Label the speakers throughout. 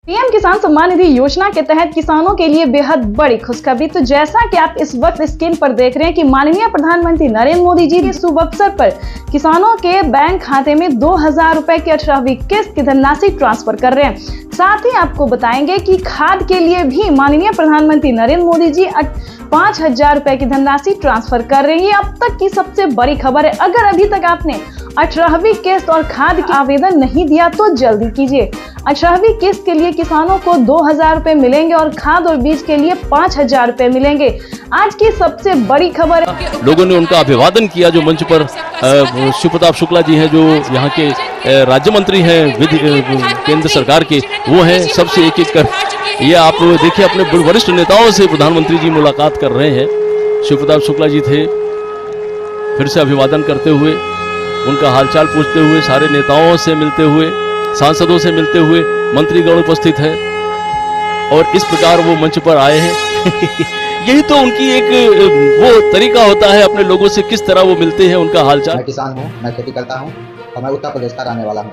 Speaker 1: PM किसान सम्मान निधि योजना के तहत किसानों के लिए बेहद बड़ी खुशखबरी। तो जैसा कि आप इस वक्त स्क्रीन पर देख रहे हैं कि माननीय प्रधानमंत्री नरेंद्र मोदी जी के शुभ अवसर पर किसानों के बैंक खाते में 2000 रुपए की 18वीं किस्त की धनराशि ट्रांसफर कर रहे हैं। साथ ही आपको बताएंगे कि खाद के लिए भी माननीय प्रधानमंत्री नरेंद्र मोदी जी 5000 रुपए की धनराशि ट्रांसफर कर रहे हैं। ये अब तक की सबसे बड़ी खबर है। अगर अभी तक आपने 18वीं किस्त और खाद का आवेदन नहीं दिया तो जल्दी कीजिए। 18वीं किस्त के लिए किसानों को 2000 रुपए मिलेंगे और खाद और बीज के लिए 5000 रुपए मिलेंगे। आज की सबसे बड़ी खबर है।
Speaker 2: लोगों ने उनका अभिवादन किया। जो मंच पर शिव प्रताप शुक्ला जी हैं, जो यहाँ के राज्य मंत्री हैं विधि केंद्र सरकार के, वो हैं सबसे एक एक कर। ये आप देखिए, अपने वरिष्ठ नेताओं से प्रधानमंत्री जी मुलाकात कर रहे हैं। शिव प्रताप शुक्ला जी थे, फिर से अभिवादन करते हुए, उनका हालचाल पूछते हुए, सारे नेताओं से मिलते हुए, सांसदों से मिलते हुए, मंत्रीगण उपस्थित है और इस प्रकार वो मंच पर आए हैं। यही तो उनकी एक वो तरीका होता है, अपने लोगों से किस तरह वो मिलते हैं, उनका हालचाल।
Speaker 3: मैं किसान हूँ, मैं खेती करता हूँ और मैं उत्तर प्रदेश का रहने वाला हूँ।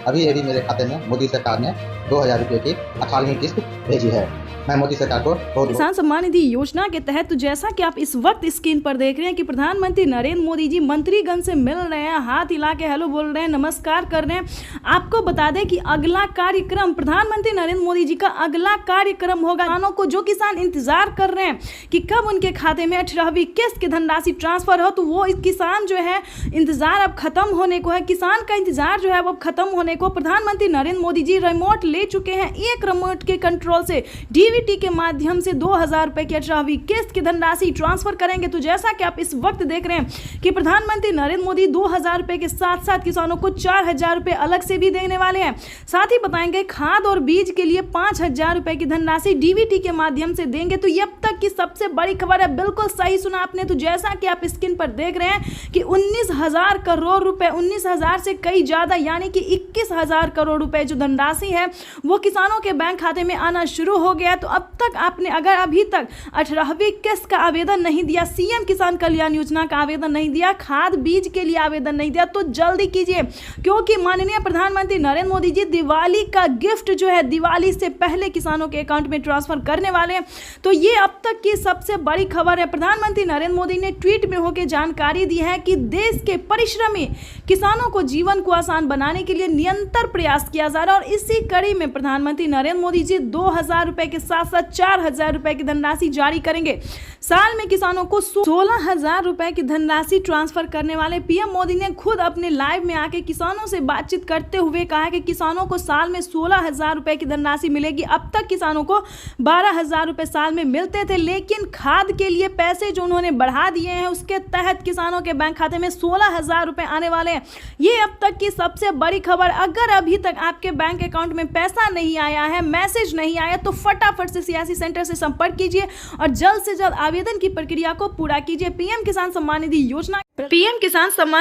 Speaker 3: अभी मेरे खाते में मोदी सरकार ने 2000 रुपये की 18वीं किस्त भेजी है। मैं मोदी सरकार को
Speaker 1: किसान सम्मान निधि योजना के तहत तो जैसा कि आप इस वक्त स्क्रीन पर देख रहे हैं कि प्रधानमंत्री नरेंद्र मोदी जी मंत्रीगण से मिल रहे हैं, हाथ हिला के हेलो बोल रहे हैं, नमस्कार कर रहे हैं। आपको बता दें कि अगला कार्यक्रम प्रधानमंत्री नरेंद्र मोदी जी का अगला कार्यक्रम होगा। किसानों को, जो किसान इंतजार कर रहे हैं कि कब उनके खाते में 18वीं किस्त की धनराशि ट्रांसफर हो, तो वो किसान जो है इंतजार अब खत्म होने को है। किसान का इंतजार जो है वो अब खत्म होने को प्रधानमंत्री नरेंद्र मोदी जी रिमोट ले चुके हैं। एक रिमोट के कंट्रोल से डीबीटी के माध्यम से 2000 रुपए की 18वीं किस्त की धनराशि ट्रांसफर करेंगे। तो जैसा कि आप इस वक्त देख रहे हैं कि प्रधानमंत्री नरेंद्र मोदी 2000 रुपए के साथ साथ किसानों को 4000 रुपए अलग से भी देने वाले हैं। साथ ही बताएंगे खाद और बीज के लिए 5000 रुपए की धनराशि डीबीटी के माध्यम से देंगे। तो ये अब तक की सबसे बड़ी खबर है। बिल्कुल सही सुना आपने। तो जैसा कि आप स्क्रीन पर देख रहे हैं कि 19,000 करोड़ रुपए, 19,000 से कई ज्यादा यानी कि 21,000 करोड़ रुपए जो धनराशि है वो किसानों के बैंक खाते में आना शुरू हो गया। तो अब तक आपने अगर अभी तक 18वीं किस्त का आवेदन नहीं दिया, सीएम किसान कल्याण योजना का आवेदन नहीं दिया, खाद बीज के लिए आवेदन नहीं दिया, तो जल्दी कीजिए, क्योंकि माननीय प्रधानमंत्री नरेंद्र मोदी जी दिवाली का गिफ्ट जो है दिवाली से पहले किसानों के अकाउंट में ट्रांसफर करने वाले हैं। तो ये अब तक की सबसे बड़ी खबर है। प्रधानमंत्री नरेंद्र मोदी ने ट्वीट में होकर जानकारी दी है कि देश के परिश्रमी किसानों को जीवन को आसान बनाने के लिए निरंतर प्रयास किया जा रहा है और इसी कड़ी में प्रधानमंत्री नरेंद्र मोदी जी 2000 रुपए के साथ साथ 4000 रुपए की धनराशि जारी करेंगे। साल में किसानों को 16,000 रुपए की धनराशि ट्रांसफर करने वाले पीएम मोदी ने खुद अपने लाइव में आके किसानों से बातचीत करते हुए कहा कि किसानों को साल में 16,000 रुपए की धनराशि मिलेगी। अब तक किसानों को 12,000 रुपए साल में मिलते थे, लेकिन खाद के लिए पैसे जो उन्होंने बढ़ा दिए हैं उसके तहत किसानों के बैंक खाते में 16,000 रुपए आने वाले हैं। ये अब तक की सबसे बड़ी खबर। अगर अभी तक आपके बैंक अकाउंट में पैसा नहीं आया है, मैसेज नहीं आया, तो फटाफट से सियासी सेंटर से संपर्क कीजिए और जल्द से जल्द आवेदन की प्रक्रिया को पूरा कीजिए। पीएम किसान सम्मान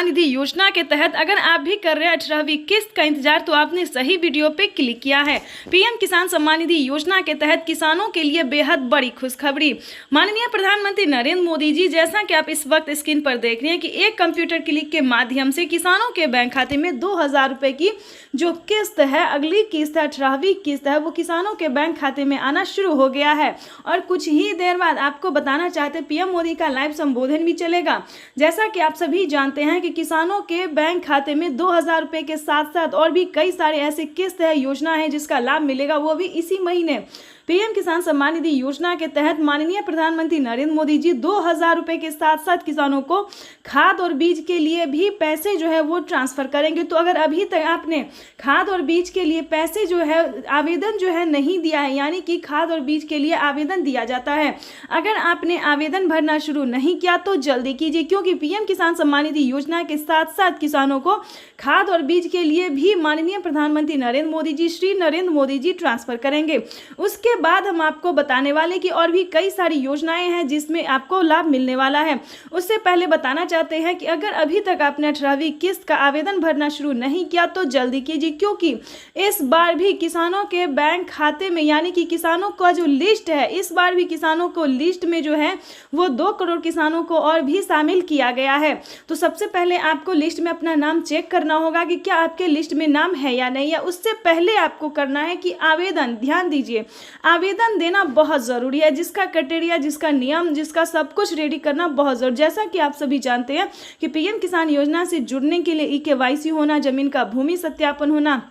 Speaker 1: निधि योजना के तहत अगर आप भी कर रहे हैं 18वीं किस्त का इंतजार, तो आपने सही वीडियो पे क्लिक किया है। पीएम किसान सम्मान निधि योजना के तहत किसानों के लिए बेहद बड़ी खुशखबरी। माननीय प्रधानमंत्री नरेंद्र मोदी जी, जैसा कि आप इस वक्त स्क्रीन पर देख रहे हैं कि एक कंप्यूटर क्लिक के माध्यम से किसानों के बैंक खाते में 2000 रुपए की जो किस्त है, अगली किस्त है, 18वीं किस्त है, वो किसानों के बैंक खाते में आना शुरू हो गया है। और कुछ ही देर बाद आपको बताना चाहते पीएम मोदी का लाइव संबोधन भी चलेगा। जैसा कि आप सभी जानते हैं कि किसानों के बैंक खाते में 2000 रुपए के साथ साथ और भी कई सारे ऐसे किस्त है, योजना है जिसका लाभ मिलेगा, वो भी इसी महीने। पीएम किसान सम्मान निधि योजना के तहत माननीय प्रधानमंत्री नरेंद्र मोदी जी 2000 रुपए के साथ साथ किसानों को खाद और बीज के लिए भी पैसे जो है वो ट्रांसफर करेंगे। तो अगर अभी तक आपने खाद और बीज के लिए पैसे जो है आवेदन जो है नहीं दिया है, यानी कि खाद और बीज के लिए आवेदन दिया जाता है, अगर आपने आवेदन भरना शुरू नहीं किया तो जल्दी कीजिए, क्योंकि पीएम किसान सम्मान निधि योजना के साथ साथ किसानों को खाद और बीज के लिए भी माननीय प्रधानमंत्री नरेंद्र मोदी जी, श्री नरेंद्र मोदी जी ट्रांसफर करेंगे। उसके बाद हम आपको बताने वाले कि और भी कई सारी योजनाएं हैं जिसमें आपको लाभ मिलने वाला है। उससे पहले बताना चाहते हैं कि अगर अभी तक आपने 18वीं किस्त का आवेदन भरना शुरू नहीं किया तो जल्दी कीजिए, क्योंकि इस बार भी किसानों के बैंक खाते में, यानी कि किसानों का जो लिस्ट है, इस बार भी किसानों को लिस्ट में जो है वो 2 करोड़ किसानों को और भी शामिल किया गया है। तो सबसे पहले आपको लिस्ट में अपना नाम चेक करना होगा कि क्या आपके लिस्ट में नाम है या नहीं है। उससे पहले आपको करना है कि आवेदन, ध्यान दीजिए, आवेदन देना बहुत ज़रूरी है। जिसका क्राइटेरिया, जिसका नियम, जिसका सब कुछ रेडी करना बहुत ज़रूरी। जैसा कि आप सभी जानते हैं कि पीएम किसान योजना से जुड़ने के लिए KYC होना, जमीन का भूमि सत्यापन होना,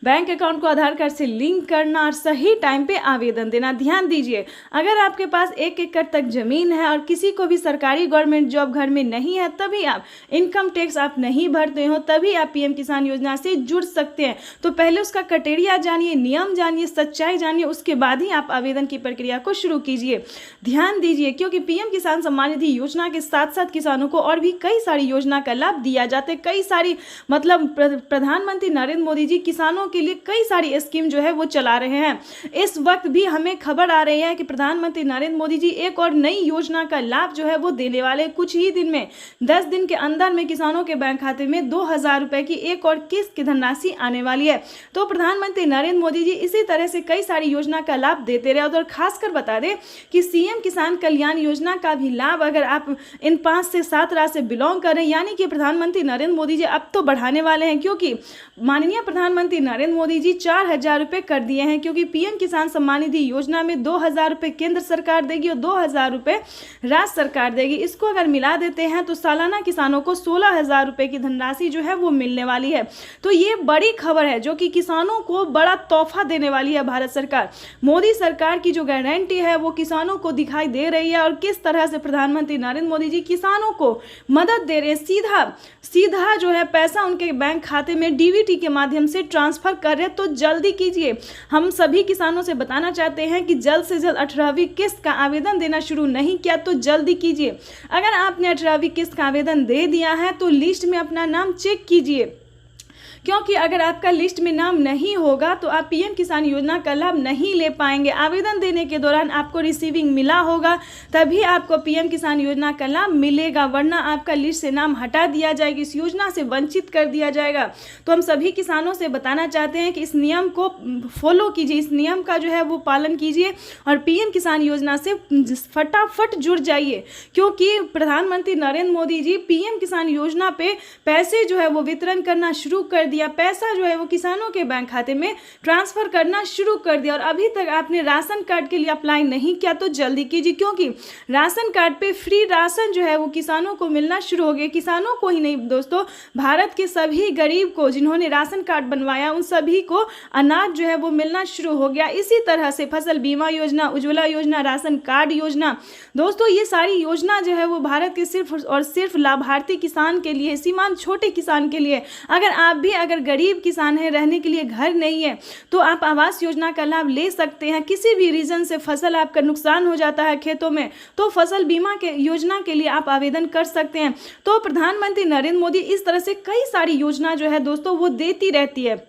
Speaker 1: बैंक अकाउंट को आधार कार्ड से लिंक करना और सही टाइम पे आवेदन देना। ध्यान दीजिए, अगर आपके पास 1 एकड़ तक जमीन है और किसी को भी सरकारी गवर्नमेंट जॉब घर में नहीं है, तभी आप इनकम टैक्स आप नहीं भरते हो, तभी आप पीएम किसान योजना से जुड़ सकते हैं। तो पहले उसका क्राइटेरिया जानिए, नियम जानिए, सच्चाई जानिए, उसके बाद ही आप आवेदन की प्रक्रिया को शुरू कीजिए। ध्यान दीजिए, क्योंकि पीएम किसान सम्मान निधि योजना के साथ साथ किसानों को और भी कई सारी योजना का लाभ दिया जाता है। कई सारी, मतलब प्रधानमंत्री नरेंद्र मोदी जी किसानों के लिए कई सारी स्कीम जो है वो चला रहे हैं। इस वक्त भी हमें खबर आ रही है कि प्रधानमंत्री नरेंद्र मोदी जी एक और नई योजना का लाभ जो है वो देने वाले। कुछ ही दिन में, 10 दिन के अंदर में किसानों के बैंक खाते में 2000 रुपए की एक और किस्त की धनराशि आने वाली है। तो प्रधानमंत्री नरेंद्र मोदी जी इसी तरह से कई सारी योजना का लाभ देते रहे। और खासकर बता दें कि सीएम किसान कल्याण योजना का भी लाभ, अगर आप इन 5 से 7 राज्य से बिलोंग करें, यानी कि प्रधानमंत्री नरेंद्र मोदी जी अब तो बढ़ाने वाले हैं, क्योंकि माननीय प्रधानमंत्री नरेंद्र मोदी जी 4000 रुपए कर दिए हैं। क्योंकि पीएम किसान सम्मान निधि योजना में 2000 रुपए केंद्र सरकार देगी और 2000 रुपए राज्य सरकार देगी। इसको अगर मिला देते हैं तो सालाना किसानों को 16000 रुपए की धनराशि जो है वो मिलने वाली है। तो ये बड़ी खबर है जो कि किसानों को बड़ा तोहफा देने वाली है भारत सरकार। मोदी सरकार की जो गारंटी है वो किसानों को दिखाई दे रही है और किस तरह से प्रधानमंत्री नरेंद्र मोदी जी किसानों को मदद दे रहे हैं। सीधा जो है पैसा उनके बैंक खाते में डीबीटी के माध्यम से ट्रांसफर कर रहे हैं। तो जल्दी कीजिए। हम सभी किसानों से बताना चाहते हैं कि जल्द से जल्द 18वीं किस्त का आवेदन देना शुरू नहीं किया तो जल्दी कीजिए। अगर आपने 18वीं किस्त का आवेदन दे दिया है तो लिस्ट में अपना नाम चेक कीजिए, क्योंकि अगर आपका लिस्ट में नाम नहीं होगा तो आप पीएम किसान योजना का लाभ नहीं ले पाएंगे। आवेदन देने के दौरान आपको रिसीविंग मिला होगा, तभी आपको पीएम किसान योजना का लाभ मिलेगा, वरना आपका लिस्ट से नाम हटा दिया जाएगा, इस योजना से वंचित कर दिया जाएगा। तो हम सभी किसानों से बताना चाहते हैं कि इस नियम को फॉलो कीजिए, इस नियम का जो है वो पालन कीजिए और पीएम किसान योजना से फटाफट जुड़ जाइए, क्योंकि प्रधानमंत्री नरेंद्र मोदी जी पीएम किसान योजना पे पैसे जो है वो वितरण करना शुरू कर दिया। पैसा जो है वो किसानों के बैंक खाते में ट्रांसफर करना शुरू कर दिया। और अभी तक आपने राशन कार्ड के लिए अप्लाई नहीं किया तो जल्दी कीजिए, क्योंकि राशन कार्ड पे फ्री राशन जो है वो किसानों को मिलना शुरू हो गया। किसानों को ही नहीं दोस्तों, भारत के सभी गरीब को जिन्होंने राशन कार्ड बनवाया उन सभी को अनाज जो है वो मिलना शुरू हो गया। इसी तरह से फसल बीमा योजना, उज्ज्वला योजना, राशन कार्ड योजना, दोस्तों ये सारी योजना जो है वो भारत के सिर्फ और सिर्फ लाभार्थी किसान के लिए, सीमांत छोटे किसान के लिए। अगर गरीब किसान है, रहने के लिए घर नहीं है, तो आप आवास योजना का लाभ ले सकते हैं। किसी भी रीजन से फसल आपका नुकसान हो जाता है खेतों में, तो फसल बीमा के योजना के लिए आप आवेदन कर सकते हैं। तो प्रधानमंत्री नरेंद्र मोदी इस तरह से कई सारी योजना जो है दोस्तों वो देती रहती है।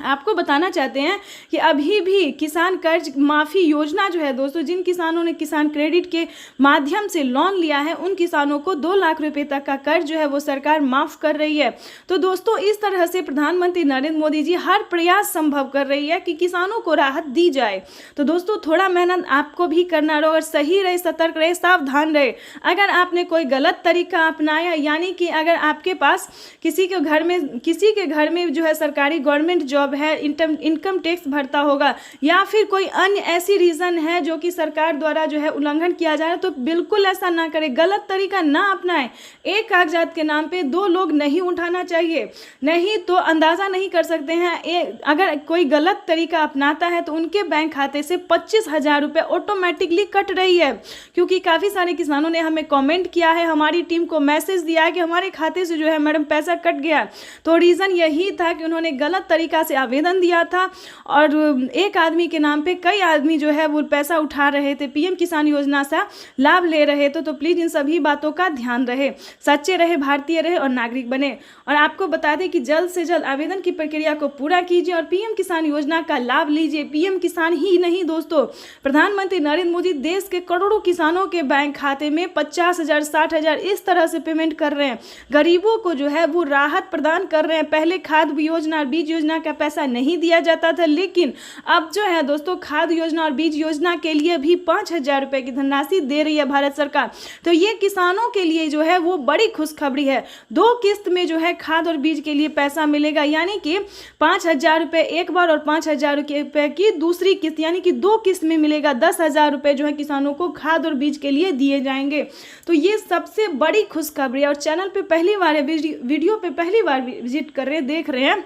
Speaker 1: आपको बताना चाहते हैं कि अभी भी किसान कर्ज माफ़ी योजना जो है दोस्तों, जिन किसानों ने किसान क्रेडिट के माध्यम से लोन लिया है उन किसानों को 2 लाख रुपए तक का कर्ज जो है वो सरकार माफ़ कर रही है। तो दोस्तों इस तरह से प्रधानमंत्री नरेंद्र मोदी जी हर प्रयास संभव कर रही है कि किसानों को राहत दी जाए। तो दोस्तों थोड़ा मेहनत आपको भी करना रहो और सही रहे, सतर्क रहे, सावधान रहे। अगर आपने कोई गलत तरीका अपनाया, यानी कि अगर आपके पास किसी के घर में जो है सरकारी गवर्नमेंट जॉब है, इनकम टैक्स भरता होगा, या फिर कोई अन्य ऐसी रीजन है जो कि सरकार द्वारा जो है उल्लंघन किया जा रहा है, तो बिल्कुल ऐसा ना करें, गलत तरीका ना अपनाएं। एक कागजात के नाम पे 2 लोग नहीं उठाना चाहिए, नहीं तो अंदाजा नहीं कर सकते हैं। अगर कोई गलत तरीका अपनाता है तो उनके बैंक खाते से 25,000 रुपये ऑटोमेटिकली कट रही है। क्योंकि काफ़ी सारे किसानों ने हमें कॉमेंट किया है, हमारी टीम को मैसेज दिया है कि हमारे खाते से जो है मैडम पैसा कट गया। तो रीज़न यही था कि उन्होंने गलत तरीका से आवेदन दिया था और एक आदमी के नाम पे कई आदमी जो है वो पैसा उठा रहे थे, पीएम किसान योजना से लाभ ले रहे थे। तो प्लीज़ इन सभी बातों का ध्यान रहे, सच्चे रहे, भारतीय रहे और नागरिक बने। और आपको बता दें कि जल्द से जल्द आवेदन की प्रक्रिया को पूरा कीजिए और पीएम किसान योजना का लाभ लीजिए। पीएम किसान ही नहीं दोस्तों, प्रधानमंत्री नरेंद्र मोदी देश के करोड़ों किसानों के बैंक खाते में 50,000 60,000 इस तरह से पेमेंट कर रहे हैं। गरीबों को जो है वो राहत प्रदान कर रहे हैं। पहले खाद योजना और बीज योजना का पैसा नहीं दिया जाता था, लेकिन अब जो है दोस्तों खाद योजना और बीज योजना के लिए भी 5,000 रुपये की धनराशि दे रही है भारत सरकार। तो ये किसानों के लिए जो है वो बड़ी खुशखबरी है। 2 किस्त में जो है खाद और बीज के लिए पैसा मिलेगा, यानी कि 5,000 रुपये एक बार और 5,000 रुपये की दूसरी किस्त, यानी कि 2 किस्त में मिलेगा। 10,000 रुपये जो है किसानों को खाद और बीज के लिए दिए जाएंगे। तो ये सबसे बड़ी खुशखबरी है। और चैनल पे पहली बार है, वीडियो पे पहली बार विजिट कर रहे हैं, देख रहे हैं,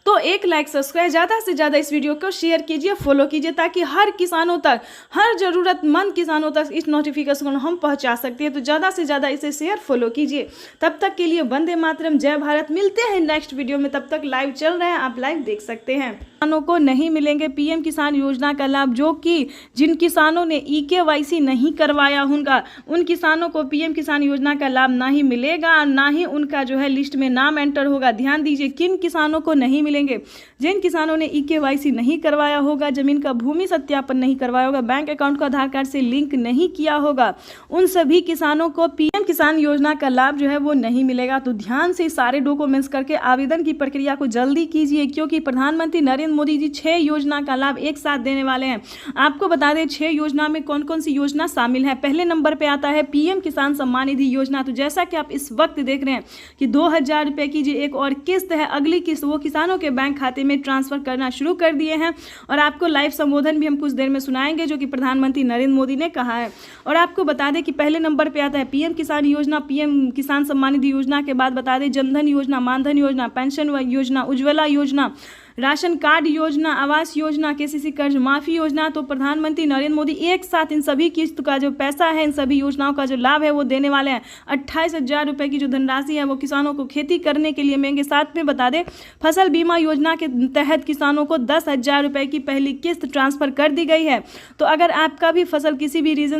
Speaker 1: तो एक लाइक सब्सक्राइब, ज़्यादा से ज़्यादा इस वीडियो को शेयर कीजिए, फॉलो कीजिए, ताकि हर किसानों तक, हर ज़रूरतमंद किसानों तक इस नोटिफिकेशन को हम पहुंचा सकते हैं। तो ज़्यादा से ज़्यादा इसे शेयर फॉलो कीजिए। तब तक के लिए वंदे मातरम, जय भारत। मिलते हैं नेक्स्ट वीडियो में, तब तक लाइव चल रहा है, आप लाइव देख सकते हैं। किसानों को नहीं मिलेंगे पीएम किसान योजना का लाभ, जो कि जिन किसानों ने EKYC नहीं करवाया होगा उन किसानों को पीएम किसान योजना का लाभ ना ही मिलेगा और ना ही उनका जो है लिस्ट में नाम एंटर होगा। ध्यान दीजिए, किन किसानों को नहीं मिलेंगे? जिन किसानों ने EKYC नहीं करवाया होगा, जमीन का भूमि सत्यापन नहीं करवाया होगा, बैंक अकाउंट को आधार कार्ड से लिंक नहीं किया होगा, उन सभी किसानों को पीएम किसान योजना का लाभ जो है वो नहीं मिलेगा। तो ध्यान से सारे डॉक्यूमेंट्स करके आवेदन की प्रक्रिया को जल्दी कीजिए, क्योंकि प्रधानमंत्री नरेंद्र मोदी जी 6 योजना का लाभ एक साथ देने वाले हैं। आपको बता दें 6 योजना में कौन कौन सी योजना शामिल है। पहले नंबर पे आता है पीएम किसान सम्मान निधि योजना। तो जैसा कि आप इस वक्त देख रहे हैं कि 2,000 रुपये की जो एक और किस्त है, अगली किस्त वो किसानों के बैंक खाते में ट्रांसफर करना शुरू कर दिए हैं। और आपको लाइव संबोधन भी हम कुछ देर में सुनाएंगे, जो कि प्रधानमंत्री नरेंद्र मोदी ने कहा है। और आपको बता दें कि पहले नंबर पे आता है पीएम किसान योजना, पीएम किसान सम्मान निधि योजना के बाद बता दें जनधन योजना, मानधन योजना, पेंशन योजना, उज्ज्वला योजना, राशन कार्ड योजना, आवास योजना, KCC कर्ज माफी योजना। तो प्रधानमंत्री नरेंद्र मोदी एक साथ इन सभी किस्त का जो पैसा है, इन सभी योजनाओं का जो लाभ है वो देने वाले हैं। 28,000 रुपये की जो धनराशि है वो किसानों को खेती करने के लिए मिलेंगे। साथ में बता दें फसल बीमा योजना के तहत किसानों को 10,000 रुपये की पहली किस्त ट्रांसफर कर दी गई है। तो अगर आपका भी फसल किसी भी रीजन